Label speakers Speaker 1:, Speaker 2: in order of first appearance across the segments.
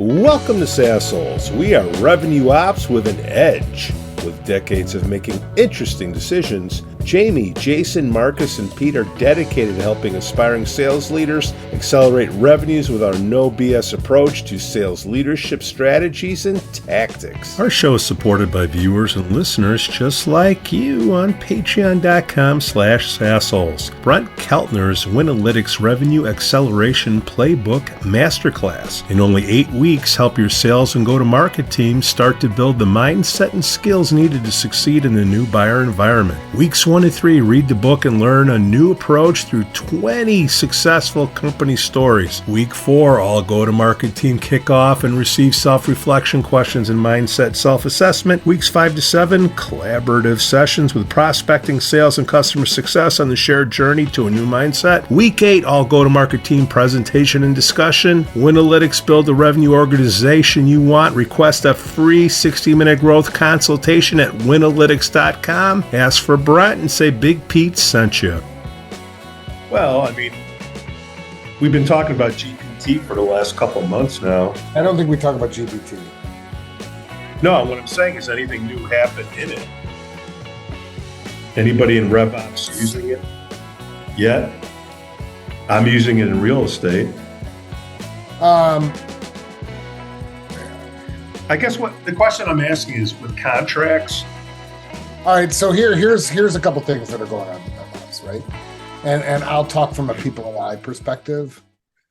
Speaker 1: Welcome to SAASholes. We are revenue ops with an edge. With decades of making interesting decisions, Jamie, Jason, Marcus, and Pete are dedicated to helping aspiring sales leaders accelerate revenues with our no BS approach to sales leadership strategies and tactics. Our show is supported by viewers and listeners just like you on patreon.com/SAASholes. Brent Keltner's Winalytics Revenue Acceleration Playbook Masterclass. In only 8 weeks, help your sales and go-to-market teams start to build the mindset and skills needed to succeed in the new buyer environment. Weeks 1 to 3, read the book and learn a new approach through 20 successful company stories. Week 4, all go-to-market team kick off and receive self-reflection questions and mindset self-assessment. Weeks 5 to 7, collaborative sessions with prospecting, sales, and customer success on the shared journey to a new mindset. Week 8, all go-to-market team presentation and discussion. Winalytics, build the revenue organization you want. Request a free 60-minute growth consultation at winalytics.com. Ask for Brent and say Big Pete sent you. Well, I mean, we've been talking about GPT for the last couple months now.
Speaker 2: I don't think we talk about GPT.
Speaker 1: No, what I'm saying is anything new happened in it. Anybody in RevOps using it yet? I'm using it in real estate. I guess what the question I'm asking is with contracts.
Speaker 2: All right, so here's a couple things that are going on with us, right? And I'll talk from a People AI perspective.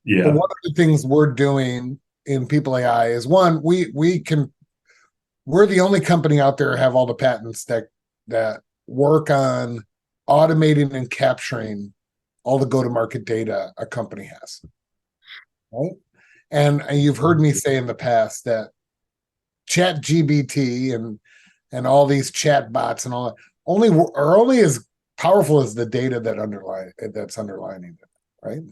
Speaker 1: Yeah.
Speaker 2: But one of the things we're doing in People AI is one, we're the only company out there have all the patents that work on automating and capturing all the go-to-market data a company has. Right? And you've heard me say in the past that ChatGPT and all these chat bots and all are only as powerful as the data that's underlining it, right?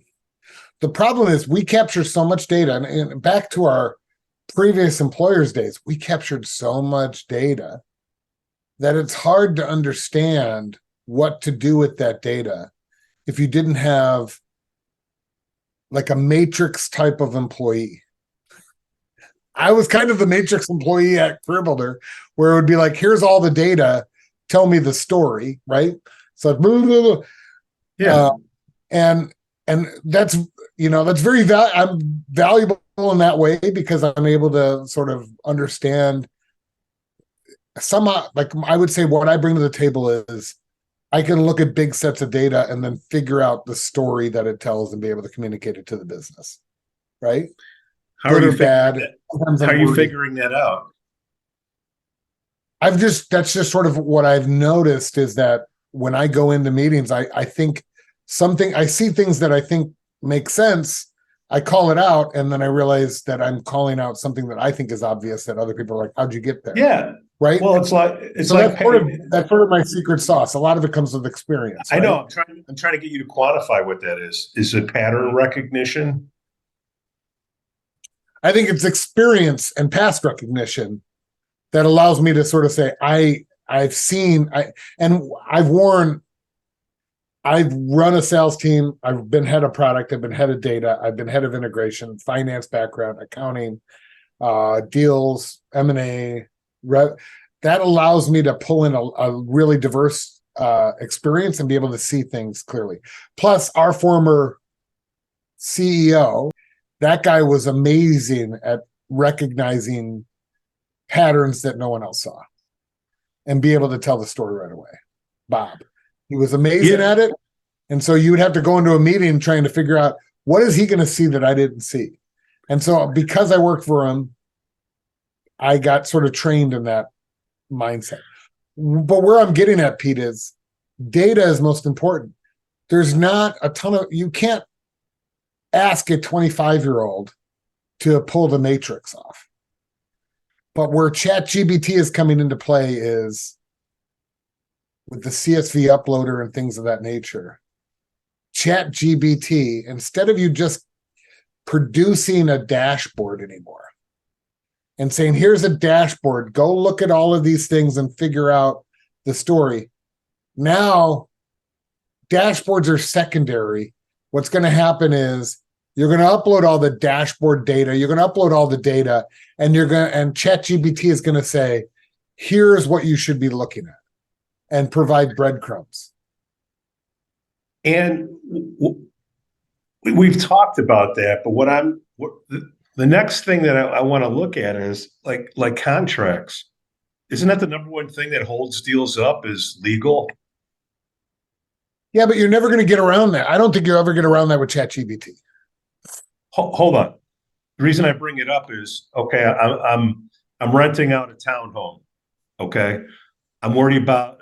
Speaker 2: The problem is we capture so much data, and back to our previous employers' days, we captured so much data that it's hard to understand what to do with that data if you didn't have like a matrix type of employee. I was kind of the matrix employee at Career Builder, where it would be like, here's all the data, tell me the story, right? So blah, blah, blah.
Speaker 1: Yeah.
Speaker 2: And that's, that's very I'm valuable in that way because I'm able to sort of understand like I would say what I bring to the table is I can look at big sets of data and then figure out the story that it tells and be able to communicate it to the business, right?
Speaker 1: How are you figuring that out?
Speaker 2: That's just sort of what I've noticed is that when I go into meetings, I see things that I think make sense. I call it out, and then I realize that I'm calling out something that I think is obvious that other people are like, how'd you get there?
Speaker 1: Yeah.
Speaker 2: Right.
Speaker 1: Well, that's
Speaker 2: sort of my secret sauce. A lot of it comes with experience.
Speaker 1: I
Speaker 2: right?
Speaker 1: know. I'm trying to get you to quantify what that is. Is it pattern recognition?
Speaker 2: I think it's experience and past recognition that allows me to sort of say, I've run a sales team. I've been head of product. I've been head of data. I've been head of integration, finance background, accounting, deals, M&A. That allows me to pull in a really diverse experience and be able to see things clearly. Plus, our former CEO, that guy was amazing at recognizing patterns that no one else saw and be able to tell the story right away. Bob, he was amazing at it. And so you would have to go into a meeting trying to figure out what is he going to see that I didn't see. And so because I worked for him, I got sort of trained in that mindset. But where I'm getting at, Pete, is data is most important. There's not a ton of, you can't ask a 25-year-old to pull the matrix off. But where ChatGPT is coming into play is with the CSV uploader and things of that nature. ChatGPT, instead of you just producing a dashboard anymore and saying, here's a dashboard, go look at all of these things and figure out the story. Now, dashboards are secondary. What's going to happen is You're going to upload all the dashboard data. You're going to upload all the data, and ChatGPT is going to say, here's what you should be looking at, and provide breadcrumbs.
Speaker 1: And we've talked about that, but the next thing that I want to look at is like contracts. Isn't that the number one thing that holds deals up is legal?
Speaker 2: Yeah, but you're never going to get around that. I don't think you'll ever get around that with ChatGPT.
Speaker 1: Hold on. The reason I bring it up is, okay, I'm renting out a townhome. Okay, I'm worried about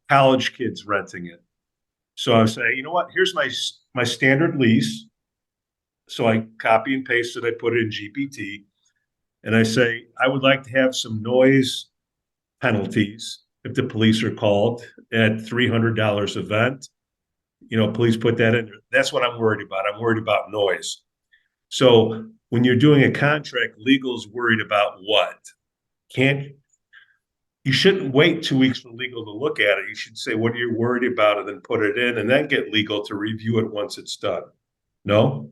Speaker 1: college kids renting it. So I say, you know what? Here's my standard lease. So I copy and paste it. I put it in GPT, and I say I would like to have some noise penalties if the police are called at $300 event. Please put that in there. That's what I'm worried about. I'm worried about noise. So when you're doing a contract, legal's worried about what? You shouldn't wait 2 weeks for legal to look at it. You should say what are you worried about and then put it in, and then get legal to review it once it's done. No?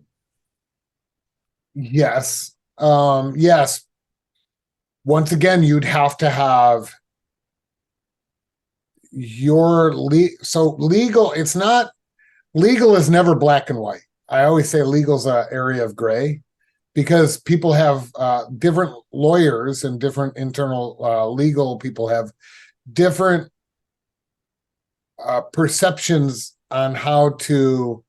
Speaker 2: Yes. Yes. Once again, you'd have to have your legal. It's not legal is never black and white. I always say legal's an area of gray, because people have different lawyers and different internal legal people have different perceptions on how to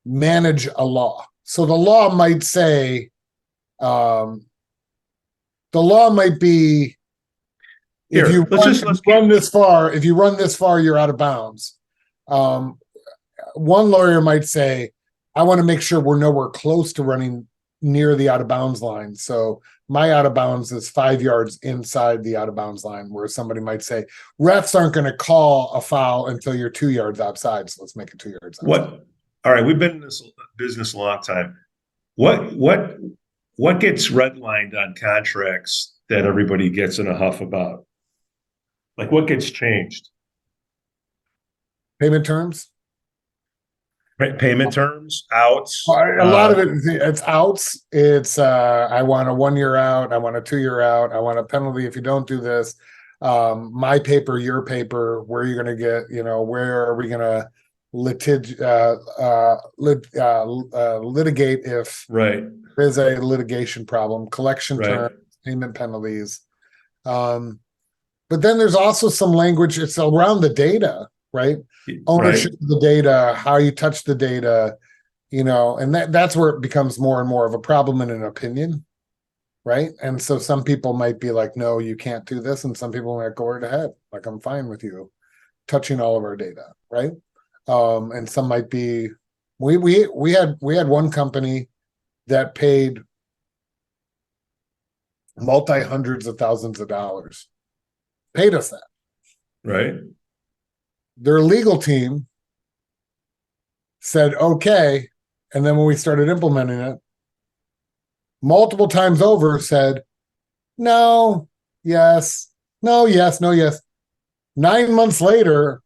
Speaker 2: manage a law. So the law might say, the law might be, if you run this far, you're out of bounds. One lawyer might say, I want to make sure we're nowhere close to running near the out of bounds line. So my out of bounds is 5 yards inside the out of bounds line, where somebody might say, refs aren't going to call a foul until you're 2 yards outside. So let's make it 2 yards outside.
Speaker 1: All right. We've been in this business a long time. What gets redlined on contracts that everybody gets in a huff about? Like, what gets changed?
Speaker 2: Payment terms.
Speaker 1: Payment terms, outs.
Speaker 2: A lot of it's outs. It's I want a 1 year out. I want a 2 year out. I want a penalty if you don't do this. My paper, your paper. Where are you going to get? Where are we going to litigate if there's a litigation problem? Collection terms, payment penalties. But then there's also some language. It's around the data. Right? Ownership of the data, how you touch the data, and that's where it becomes more and more of a problem in an opinion, right? And so some people might be like, no, you can't do this, and some people might go right ahead, like, I'm fine with you touching all of our data, right? And some might be, we had one company that paid multi-hundreds of thousands of dollars, paid us that,
Speaker 1: right?
Speaker 2: Their legal team said, okay. And then when we started implementing it, multiple times over said, no, yes, no, yes, no, yes. 9 months later,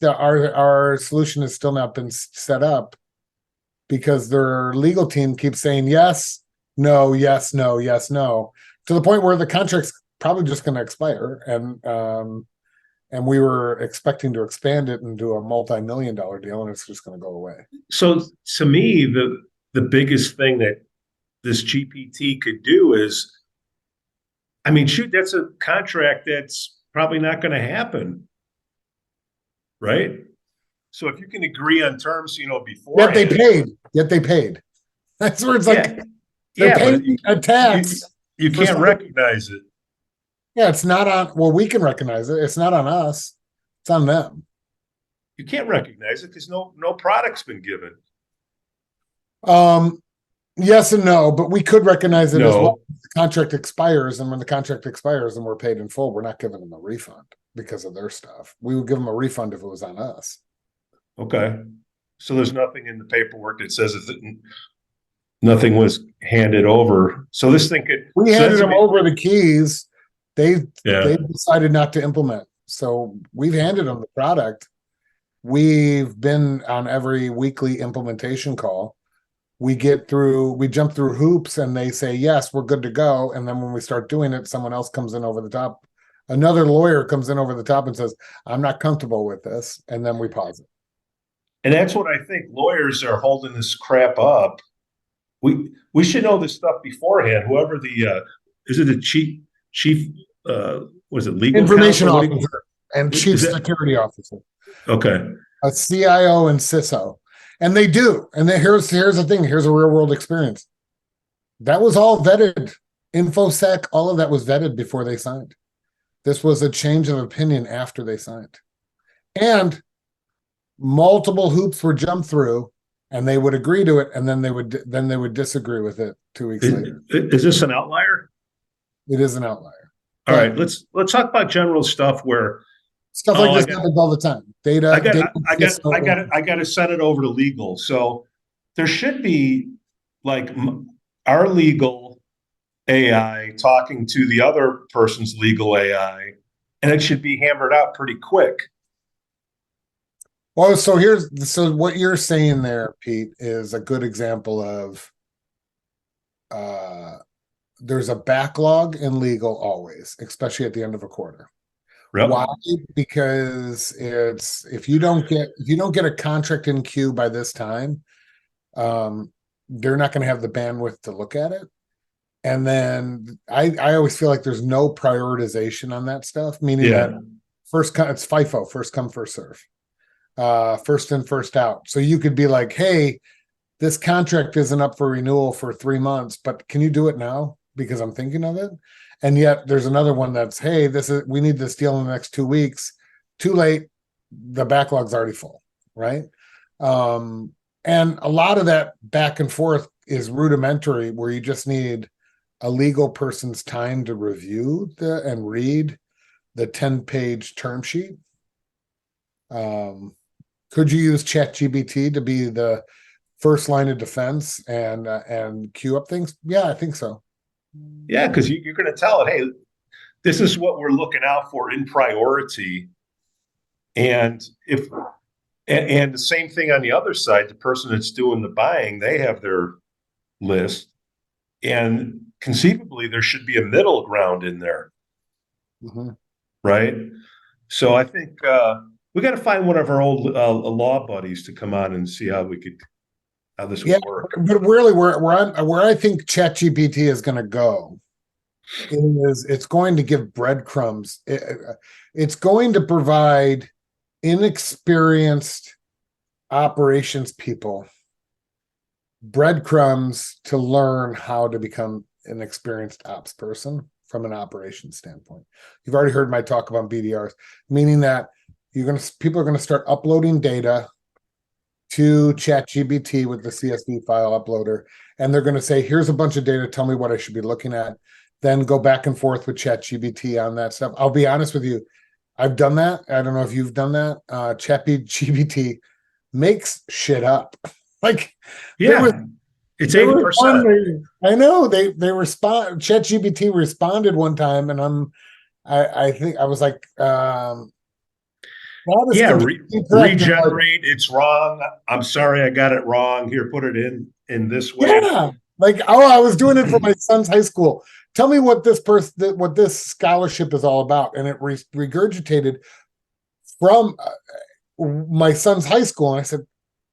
Speaker 2: our solution has still not been set up, because their legal team keeps saying yes, no, yes, no, yes, no, to the point where the contract's probably just going to expire. And we were expecting to expand it and do a multi-million-dollar deal, and it's just going to go away. So
Speaker 1: to me, the biggest thing that this GPT could do is, shoot, that's a contract that's probably not going to happen, right? So if you can agree on terms, before. Yet they paid.
Speaker 2: That's where it's like, they're paying a tax.
Speaker 1: You can't recognize it.
Speaker 2: Yeah, it's not on. Well, we can recognize it. It's not on us. It's on them.
Speaker 1: You can't recognize it because no product's been given.
Speaker 2: Yes and no, but we could recognize it as well. The contract expires, and when the contract expires and we're paid in full, we're not giving them a refund because of their stuff. We would give them a refund if it was on us.
Speaker 1: Okay. So there's nothing in the paperwork that says that nothing was handed over. So this thing could.
Speaker 2: We handed them over the keys. They decided not to implement. So we've handed them the product. We've been on every weekly implementation call. we jump through hoops and they say, yes, we're good to go. And then when we start doing it, someone else comes in over the top. Another lawyer comes in over the top and says, I'm not comfortable with this. And then we pause it.
Speaker 1: And that's what I think. Lawyers are holding this crap up. We should know this stuff beforehand. Whoever is it a chief was it legal
Speaker 2: Information
Speaker 1: counsel?
Speaker 2: officer and chief security officer.
Speaker 1: Okay.
Speaker 2: A CIO and CISO. And they do. And then here's the thing. Here's a real world experience. That was all vetted. InfoSec, all of that was vetted before they signed. This was a change of opinion after they signed. And multiple hoops were jumped through, and they would agree to it, and then they would disagree with it 2 weeks later.
Speaker 1: Is this an outlier?
Speaker 2: It is an outlier.
Speaker 1: All right, let's talk about general stuff where
Speaker 2: stuff like this happens all the time. Data.
Speaker 1: I got to send it over to legal. So there should be like our legal AI talking to the other person's legal AI, and it should be hammered out pretty quick.
Speaker 2: Well, so what you're saying there, Pete, is a good example of there's a backlog in legal always, especially at the end of a quarter. Yep. Why? Because if you don't get a contract in queue by this time, they're not going to have the bandwidth to look at it. And then I always feel like there's no prioritization on that stuff, meaning that it's FIFO, first come, first serve. First in, first out. So you could be like, hey, this contract isn't up for renewal for 3 months, but can you do it now? Because I'm thinking of it. And yet there's another one that's, hey, we need this deal in the next 2 weeks. Too late. The backlog's already full. Right. And a lot of that back and forth is rudimentary, where you just need a legal person's time to review and read the 10-page term sheet. Could you use ChatGPT to be the first line of defense and queue up things? Yeah, I think so.
Speaker 1: Yeah, because you're going to tell it, hey, this is what we're looking out for in priority. And the same thing on the other side, the person that's doing the buying, they have their list. And conceivably, there should be a middle ground in there.
Speaker 2: Mm-hmm.
Speaker 1: Right? So I think we got to find one of our old law buddies to come on and see how this would work.
Speaker 2: But really, where I think ChatGPT is going to go is it's going to give breadcrumbs. It's going to provide inexperienced operations people breadcrumbs to learn how to become an experienced ops person from an operations standpoint. You've already heard my talk about BDRs, meaning that people are going to start uploading data to ChatGPT with the CSV file uploader, and they're going to say, here's a bunch of data, tell me what I should be looking at. Then go back and forth with ChatGPT on that stuff. I'll be honest with you, I've done that. I don't know if you've done that. ChatGPT makes shit up. Like,
Speaker 1: it's 80%.
Speaker 2: I know they respond. ChatGPT responded one time, and I think I was like,
Speaker 1: regenerate. It's wrong. I'm sorry, I got it wrong. Here, put it in this way.
Speaker 2: Yeah, like, I was doing it for my son's high school. Tell me what this scholarship is all about, and it regurgitated from my son's high school, and I said,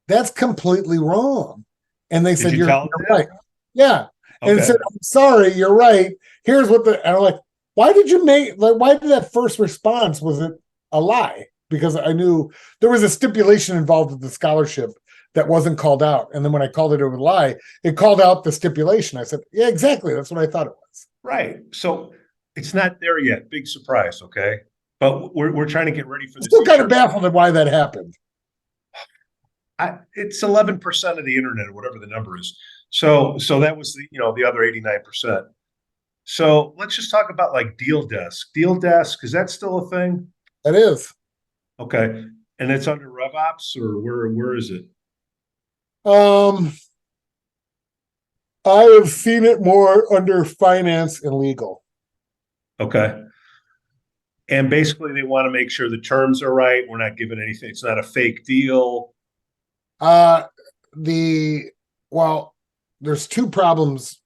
Speaker 2: that's completely wrong. And they said, you're right. Yeah. Okay. And it said, I'm sorry, you're right. Here's what and I'm like, why did that first response, was it a lie? Because I knew there was a stipulation involved with the scholarship that wasn't called out. And then when I called it a lie, it called out the stipulation. I said, yeah, exactly. That's what I thought it was.
Speaker 1: Right. So it's not there yet. Big surprise. Okay. But we're trying to get ready for this.
Speaker 2: Still kind of baffled at why that happened.
Speaker 1: It's 11% of the internet, or whatever the number is. So that was the other 89%. So let's just talk about like Deal Desk. Deal Desk, is that still a thing?
Speaker 2: That is.
Speaker 1: Okay. And it's under RevOps, or where is it?
Speaker 2: I have seen it more under finance and legal.
Speaker 1: Okay. And basically they want to make sure the terms are right. We're not giving anything. It's not a fake deal.
Speaker 2: there's two problems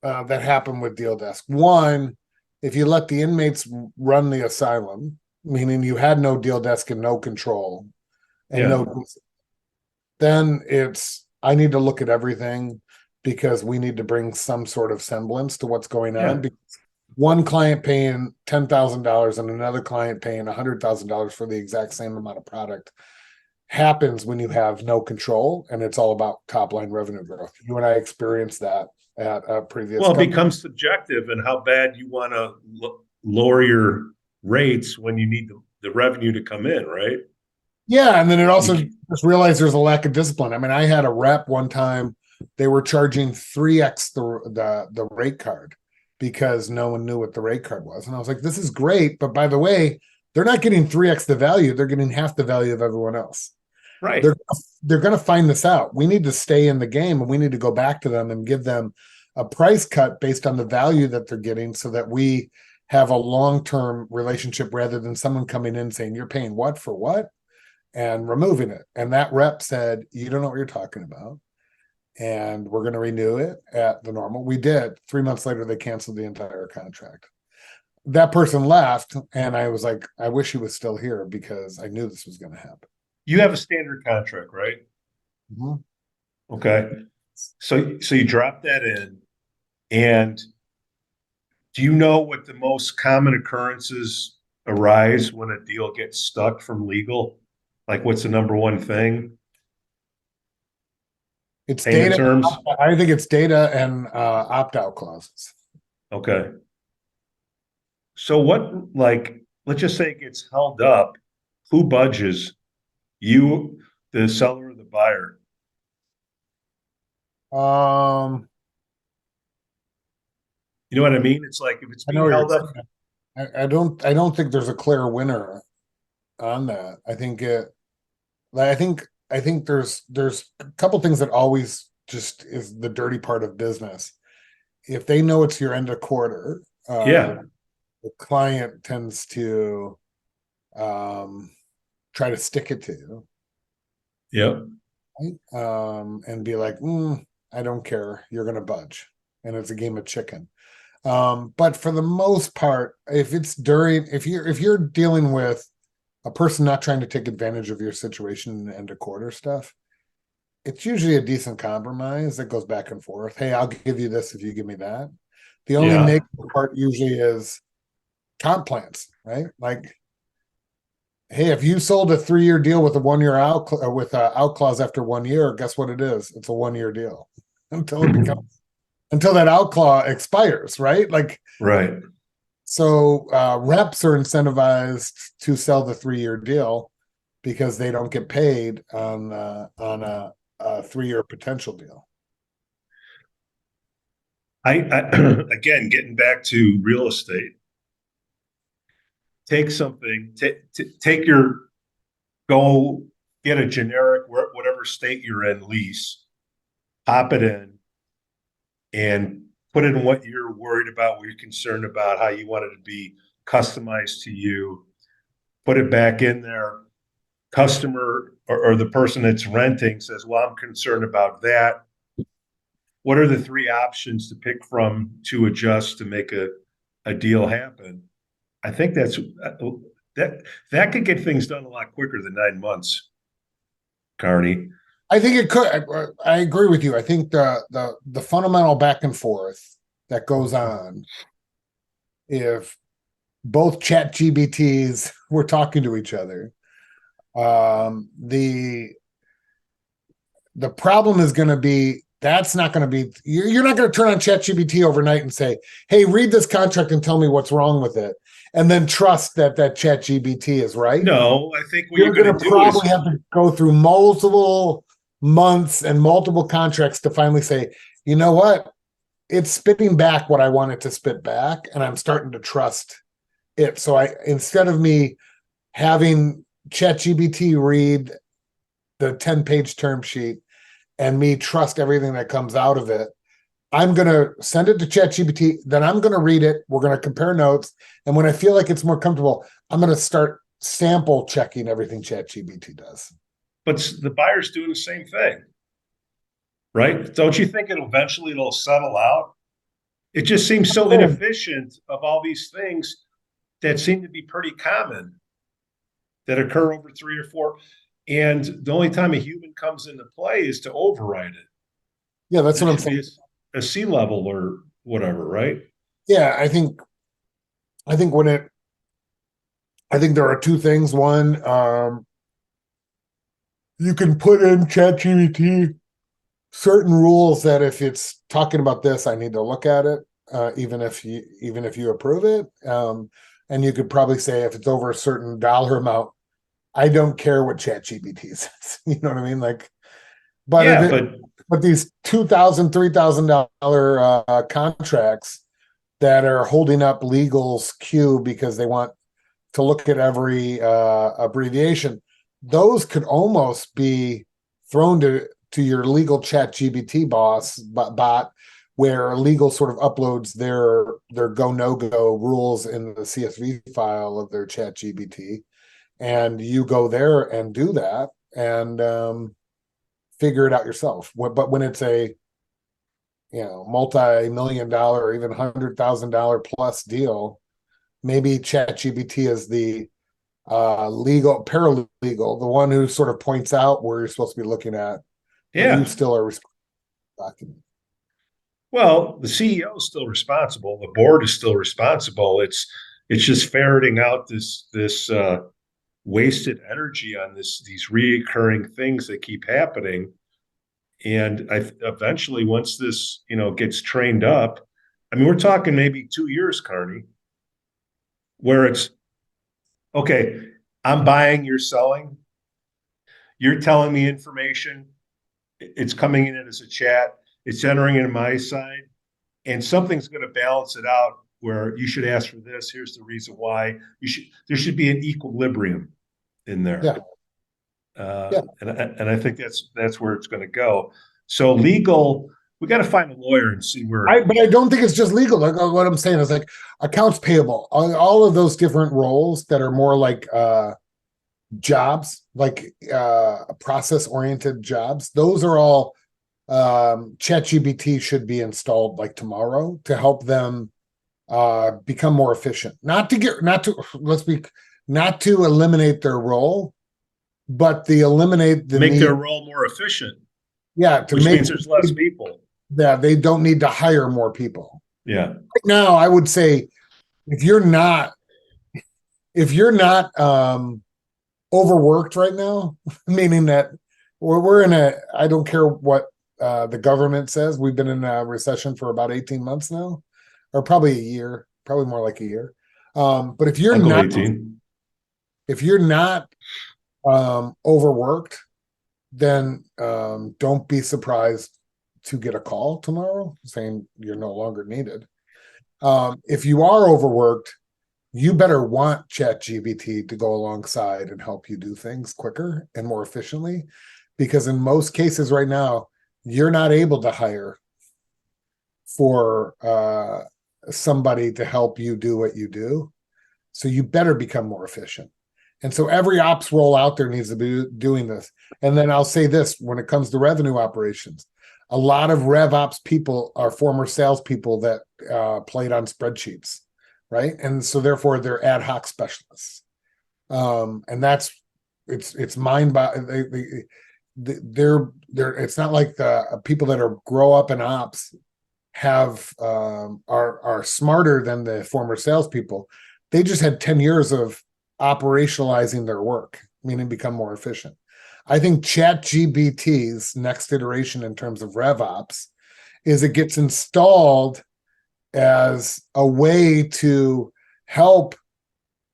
Speaker 2: that happen with Deal Desk. One, if you let the inmates run the asylum, meaning you had no Deal Desk and no control, and then I need to look at everything because we need to bring some sort of semblance to what's going on. Because one client paying $10,000 and another client paying $100,000 for the exact same amount of product happens when you have no control, and it's all about top line revenue growth. You and I experienced that at a previous.
Speaker 1: Well, it becomes subjective in how bad you want to lower your rates when you need the revenue to come in, right?
Speaker 2: Yeah, and then it also just realized there's a lack of discipline. I mean, I had a rep one time; they were charging 3x the rate card because no one knew what the rate card was, and I was like, "This is great, but by the way, they're not getting 3x the value; they're getting half the value of everyone else."
Speaker 1: Right.
Speaker 2: They're going to find this out. We need to stay in the game, and we need to go back to them and give them a price cut based on the value that they're getting, so that we have a long-term relationship rather than someone coming in saying, "You're paying what for what?" and removing it. And that rep said, "You don't know what you're talking about, and we're going to renew it at the normal." We did. 3 months later, they canceled the entire contract. That person left, and I was like, I wish he was still here because I knew this was going to happen.
Speaker 1: You have a standard contract, right?
Speaker 2: Mm-hmm.
Speaker 1: Okay. So you drop that in, and do you know what the most common occurrences arise when a deal gets stuck from legal? Like, what's the number one thing?
Speaker 2: It's
Speaker 1: payment
Speaker 2: data
Speaker 1: terms.
Speaker 2: I think it's data and opt-out clauses.
Speaker 1: Okay. So what, like, let's just say it gets held up. Who budges? You, the seller, or the buyer? You know what I mean? It's like if it's
Speaker 2: I know
Speaker 1: being held up.
Speaker 2: I don't think there's a clear winner on that. I think there's a couple things that always just is the dirty part of business. If they know it's your end of quarter,
Speaker 1: Yeah.
Speaker 2: the client tends to try to stick it to you.
Speaker 1: Yep.
Speaker 2: Right? And be like, I don't care, you're gonna budge. And it's a game of chicken. But for the most part, if you're dealing with a person not trying to take advantage of your situation in the end of quarter stuff, it's usually a decent compromise that goes back and forth. Hey, I'll give you this if you give me that. The only negative part usually is comp plans, right? Like, hey, if you sold a 3-year deal with a 1-year out with an out clause after 1 year, guess what it is? It's a 1-year deal until that out clause expires, right? Like,
Speaker 1: right.
Speaker 2: So reps are incentivized to sell the 3-year deal because they don't get paid on a 3-year potential deal.
Speaker 1: I again, getting back to real estate, take something, go get a generic, whatever state you're in, lease, pop it in, and put in what you're worried about, what you're concerned about, how you want it to be customized to you. Put it back in there. Customer or the person that's renting says, well, I'm concerned about that. What are the 3 options to pick from to adjust to make a deal happen? I think that could get things done a lot quicker than 9 months, Carney.
Speaker 2: I think it could. I agree with you. I think the fundamental back and forth that goes on, if both ChatGPTs were talking to each other, the problem is going to be that's not going to be. You're not going to turn on ChatGPT overnight and say, "Hey, read this contract and tell me what's wrong with it," and then trust that ChatGPT is right.
Speaker 1: No, I think what
Speaker 2: you're going to probably have to go through multiple months and multiple contracts to finally say, you know what, it's spitting back what I want it to spit back, and I'm starting to trust it. So instead of me having ChatGPT read the 10-page term sheet and me trust everything that comes out of it, I'm going to send it to ChatGPT, then I'm going to read it, we're going to compare notes, and when I feel like it's more comfortable, I'm going to start sample checking everything ChatGPT does.
Speaker 1: But the buyer's doing the same thing. right? Don't you think it'll settle out? It just seems so inefficient of all these things that seem to be pretty common that occur over 3 or 4. And the only time a human comes into play is to override it.
Speaker 2: Yeah, that's
Speaker 1: And
Speaker 2: what
Speaker 1: it
Speaker 2: I'm
Speaker 1: should be
Speaker 2: saying.
Speaker 1: a sea level or whatever, right?
Speaker 2: Yeah, I think when it I think there are two things. One, you can put in ChatGPT certain rules that if it's talking about this, I need to look at it, even if you approve it. And you could probably say if it's over a certain dollar amount, I don't care what ChatGPT says. You know what I mean? Like, but
Speaker 1: Yeah,
Speaker 2: if it,
Speaker 1: but
Speaker 2: but these $2,000, $3,000 contracts that are holding up legal's queue because they want to look at every abbreviation, those could almost be thrown to your legal ChatGPT bot, where legal sort of uploads their go no go rules in the CSV file of their ChatGPT, and you go there and do that and figure it out yourself. But when it's a multi-million-dollar or even $100,000 plus deal, maybe ChatGPT is the legal paralegal, the one who sort of points out where you're supposed to be looking at, but you
Speaker 1: yeah.
Speaker 2: still are responsible for the document.
Speaker 1: Well, the CEO is still responsible. The board is still responsible. It's just ferreting out this wasted energy on these reoccurring things that keep happening. And eventually, once this gets trained up, I mean, we're talking maybe 2 years, Carney, where it's okay. I'm buying, you're selling, you're telling me information. It's coming in as a chat. It's entering in my side, and something's going to balance it out where you should ask for this. Here's the reason why. There should be an equilibrium in there.
Speaker 2: Yeah, yeah.
Speaker 1: And I think that's where it's going to go. So legal, we got to find a lawyer and see where.
Speaker 2: But I don't think it's just legal. Like what I'm saying is like accounts payable, all of those different roles that are more like jobs, like process oriented jobs. Those are all ChatGPT should be installed like tomorrow to help them become more efficient. Not to eliminate their role, but to eliminate the
Speaker 1: Make
Speaker 2: need.
Speaker 1: their role more efficient,
Speaker 2: Yeah, to
Speaker 1: which
Speaker 2: make
Speaker 1: means there's less people.
Speaker 2: that they don't need to hire more people.
Speaker 1: Yeah.
Speaker 2: Right now, I would say if you're not overworked right now, meaning that we're in a, I don't care what the government says, we've been in a recession for about 18 months now, or probably a year, probably more like a year. But
Speaker 1: I'll go 18.
Speaker 2: if you're not overworked, then don't be surprised to get a call tomorrow saying you're no longer needed. If you are overworked, you better want ChatGPT to go alongside and help you do things quicker and more efficiently, because in most cases right now, you're not able to hire for somebody to help you do what you do. So you better become more efficient. And so every ops role out there needs to be doing this. And then I'll say this when it comes to revenue operations, a lot of rev ops people are former salespeople that played on spreadsheets, right? And so therefore they're ad hoc specialists. And that's it's mind they're it's not like the people that are grow up in ops have are smarter than the former salespeople. They just had 10 years of operationalizing their work, meaning become more efficient. I think ChatGPT's next iteration in terms of RevOps is it gets installed as a way to help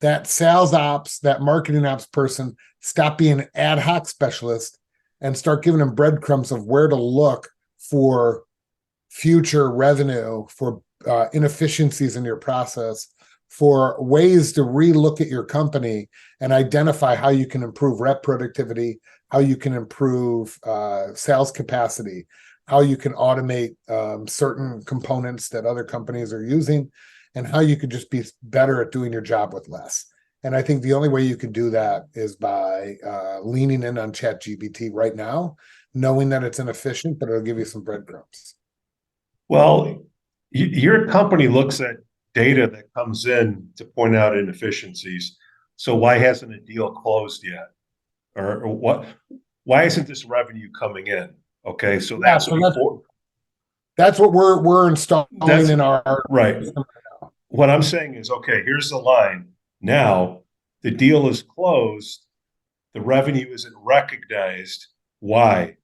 Speaker 2: that sales ops, that marketing ops person stop being an ad hoc specialist and start giving them breadcrumbs of where to look for future revenue, for inefficiencies in your process, for ways to relook at your company and identify how you can improve rep productivity, how you can improve sales capacity, how you can automate certain components that other companies are using, and how you could just be better at doing your job with less. And I think the only way you can do that is by leaning in on ChatGPT right now, knowing that it's inefficient, but it'll give you some breadcrumbs.
Speaker 1: Well, your company looks at data that comes in to point out inefficiencies. So why hasn't a deal closed yet? Or what? Why isn't this revenue coming in? Okay, so that's
Speaker 2: what we're installing in our
Speaker 1: right. What I'm saying is, okay, here's the line. Now the deal is closed. The revenue isn't recognized. Why?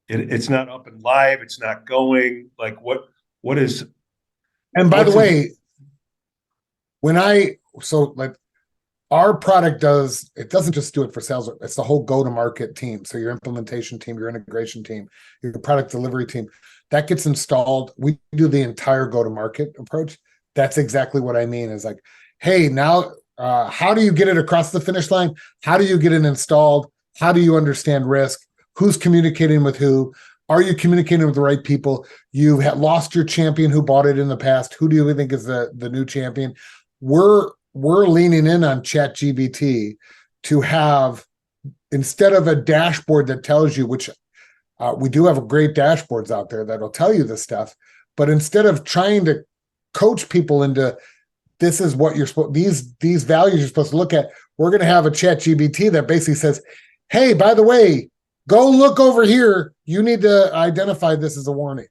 Speaker 1: It's not up and live. It's not going. Like what is?
Speaker 2: And by the way, our product doesn't just do it for sales. It's the whole go-to-market team. So your implementation team, your integration team, your product delivery team, that gets installed. We do the entire go-to-market approach. That's exactly what I mean is like, hey, now how do you get it across the finish line? How do you get it installed? How do you understand risk? Who's communicating with who? Are you communicating with the right people? You have lost your champion who bought it in the past. Who do you think is the new champion? We're leaning in on ChatGPT to have, instead of a dashboard that tells you, which we do have great dashboards out there that'll tell you this stuff, but instead of trying to coach people into this is what you're supposed, these values you're supposed to look at, we're going to have a ChatGPT that basically says, hey, by the way, go look over here. You need to identify this as a warning.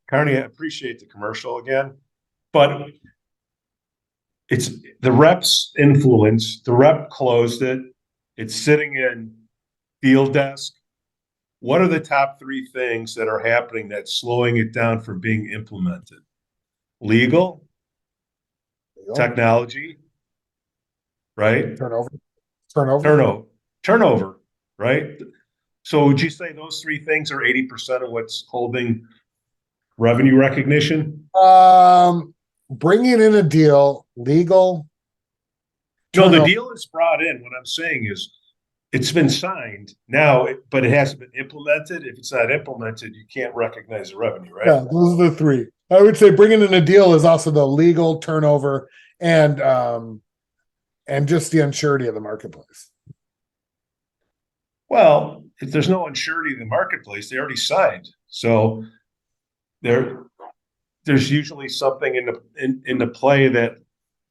Speaker 1: Carney, I appreciate the commercial again, but it's the rep's influence. The rep closed it. It's sitting in field desk. What are the top 3 things that are happening that's slowing it down from being implemented? Legal, technology, right? Turnover, right? So would you say those 3 things are 80% of what's holding revenue recognition?
Speaker 2: Bringing in a deal, legal.
Speaker 1: No, the deal is brought in. What I'm saying is it's been signed now, but it hasn't been implemented. If it's not implemented, you can't recognize the revenue, right?
Speaker 2: Yeah, those are the 3. I would say bringing in a deal is also the legal, turnover, and just the unsurety of the marketplace.
Speaker 1: Well, if there's no unsurety in the marketplace, they already signed. So there's usually something in the play that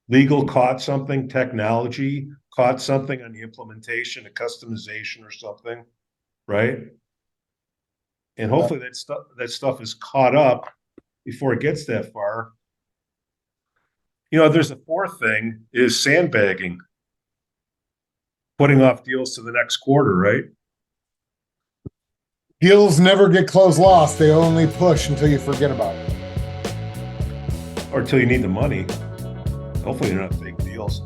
Speaker 1: legal caught something, technology caught something on the implementation, a customization or something, right? And hopefully that stuff is caught up before it gets that far. There's a 4th thing is sandbagging, putting off deals to the next quarter, right?
Speaker 2: Deals never get closed lost. They only push until you forget about it.
Speaker 1: Or until you need the money. Hopefully they're not fake deals.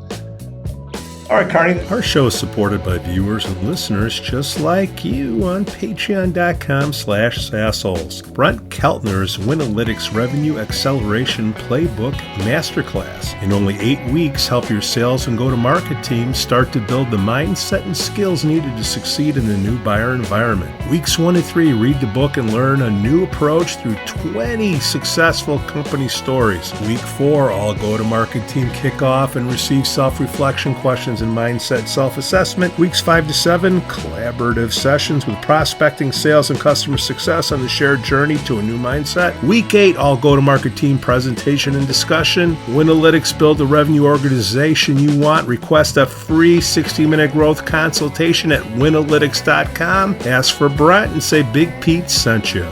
Speaker 1: All right, Carney. Our show is supported by viewers and listeners just like you on patreon.com/SAASholes. Brent Keltner's Winalytics Revenue Acceleration Playbook Masterclass. In only 8 weeks, help your sales and go-to-market teams start to build the mindset and skills needed to succeed in the new buyer environment. Weeks 1 to 3, read the book and learn a new approach through 20 successful company stories. Week 4, all go-to-market team kickoff and receive self-reflection questions and mindset self-assessment. Weeks 5 to 7, collaborative sessions with prospecting, sales, and customer success on the shared journey to a new mindset. Week 8, all go-to-market team presentation and discussion. Winalytics, build the revenue organization you want. Request a free 60-minute growth consultation at winalytics.com. Ask for Brent and say Big Pete sent you.